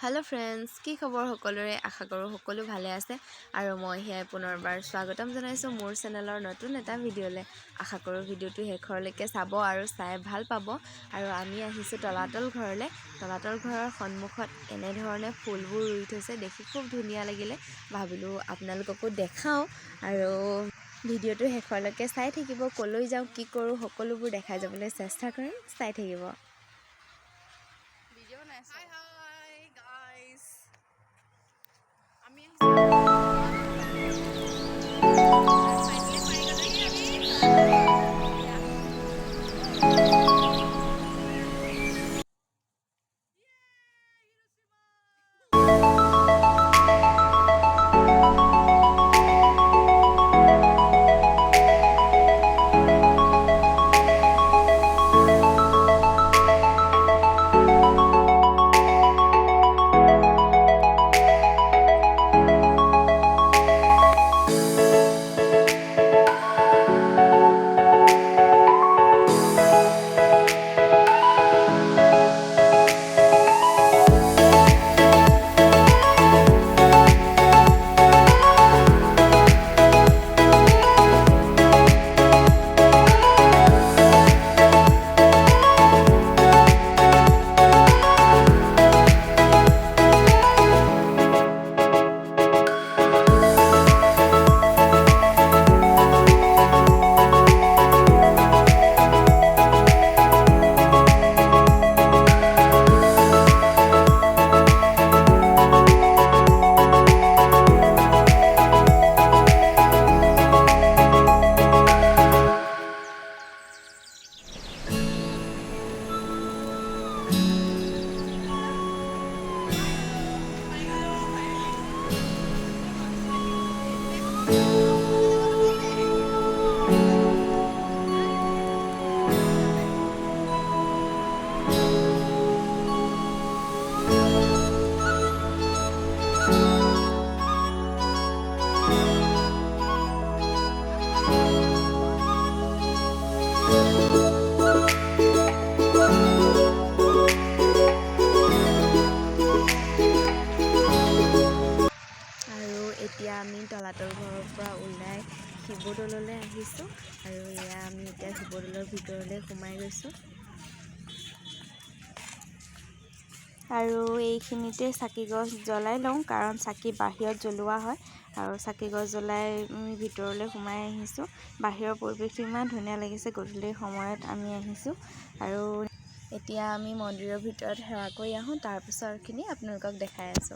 Hello friends की खबर सकलोरे आशा करूँ सकलो भाले आछे आरो मैं हिया पुनर्बार स्वागतम जनाइছো मोर चेनेलर नतुन एटा भिडिओले आशा करूँ भिडिओটো शेषरলৈকে चाब आरो चाइ ভাল पाब आरो आमी आहिছো तलातल घरले तलातल घৰৰ सन्मुखत एने धৰণে ফুলবোৰ ৰুই থৈছে দেখি খুব ধুনিয়া লাগিলে ভাবিলো আপোনালোককো দেখাও আৰু ভিডিওটো शेषरলৈকে চাই থাকিব কলৈ যাও কি কৰো সকলোবোৰ দেখাই যাবলৈ চেষ্টা কৰিম চাই থাকিব ভিডিও নাই এতিয়া আমি তলাতল ঘৰৰ পৰা ওলাই শিৱদৌললৈ আহিছো আৰু ইয়া আমি এতিয়া শিৱদৌলৰ ভিতৰলৈ সোমাই গৈছো আৰু এইখিনিতে চাকি গছ জ্বলাই লওঁ কাৰণ চাকি বাহিৰত জ্বলোৱা হয় আৰু চাকি গছ জ্বলাই ভিতৰলৈ সোমাই আহিছো বাহিৰৰ পৰিৱেশটো ইমান ধুনীয়া লাগিছে গধূলিৰ সময়ত আমি আহিছো আৰু এতিয়া আমি মন্দিৰৰ ভিতৰত সেৱা কৰি আহোঁ তাৰ পিছৰখিনি আপোনালোকক দেখাই আছো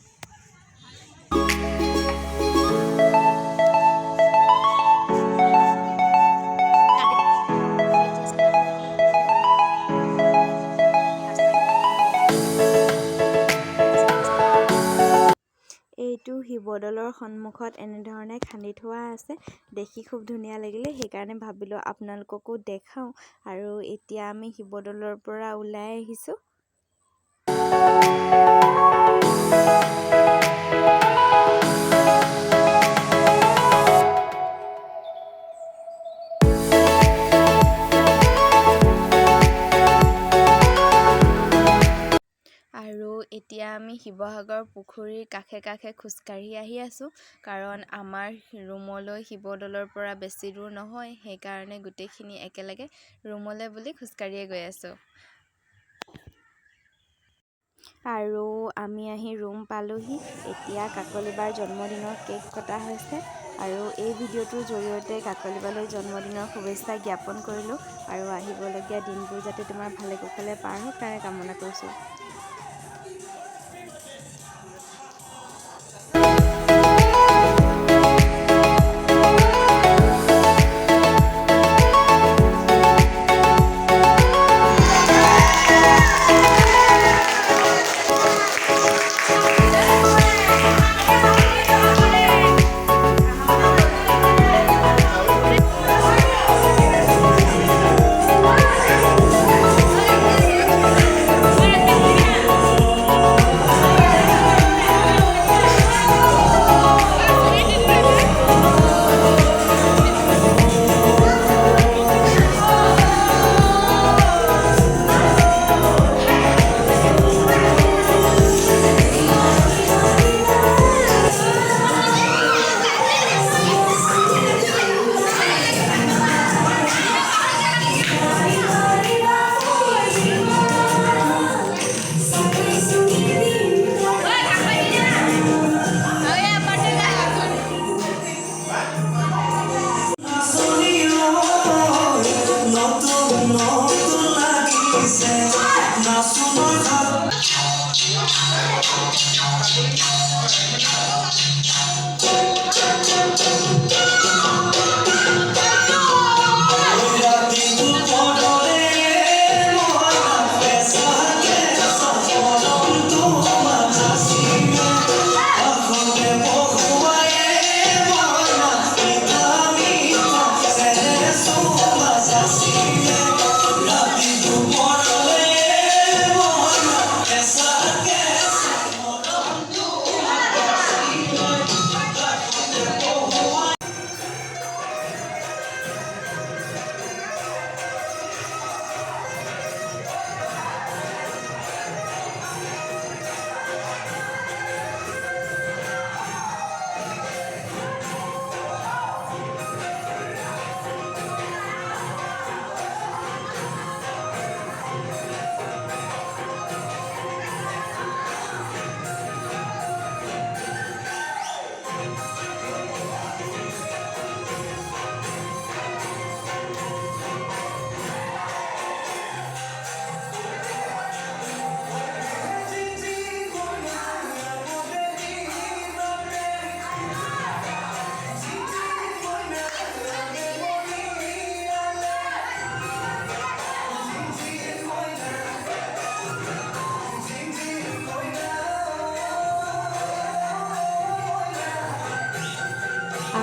এইটো শিৱদৌলৰ সন্মুখত এনে ধৰণে খান্দি থোৱা আছে দেখি খুব ধুনীয়া লাগিলে সেইকাৰণে ভাবিলো আপোনালোককো দেখাও আৰু এতিয়া আমি শিৱদৌলৰ পৰা ওলাই আহিছো আৰু এতিয়া আমি শিৱসাগৰ পুখুৰীৰ কাষে কাষে খুজকাঢ়ি আহি আছো কাৰণ আমাৰ ৰুমলৈ শিৱদৌলৰ পৰা বেছি দূৰ নহয় সেইকাৰণে গোটেইখিনি একেলগে ৰুমলৈ বুলি খুজকাঢ়িয়ে গৈ আছো আৰু আমি আহি ৰুম পালোহি এতিয়া কাকলিবাৰ জন্মদিনৰ কেক কটা হৈছে আৰু এই ভিডিওটোৰ জৰিয়তে কাকলিবালৈ জন্মদিনৰ শুভেচ্ছা জ্ঞাপন কৰিলো আৰু আহিবলগীয়া দিনবোৰ যাতে তোমাৰ ভালে কুশলে পাৰ হওক তাৰে কামনা কৰিছো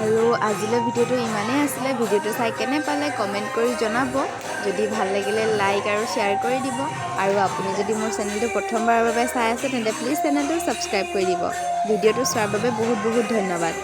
আৰু আজিলৈ ভিডিঅ'টো ইমানেই আছিলে। ভিডিঅ'টো চাই কেনে পালে কমেণ্ট কৰি জনাব। যদি ভাল লাগিলে লাইক আৰু শ্বেয়াৰ কৰি দিব। আৰু আপুনি যদি মোৰ চেনেলটো প্ৰথমবাৰৰ বাবে চাই আছে তেন্তে প্লিজ চেনেলটো ছাবস্ক্ৰাইব কৰি দিব। ভিডিঅ'টো চোৱাৰ বাবে বহুত বহুত ধন্যবাদ।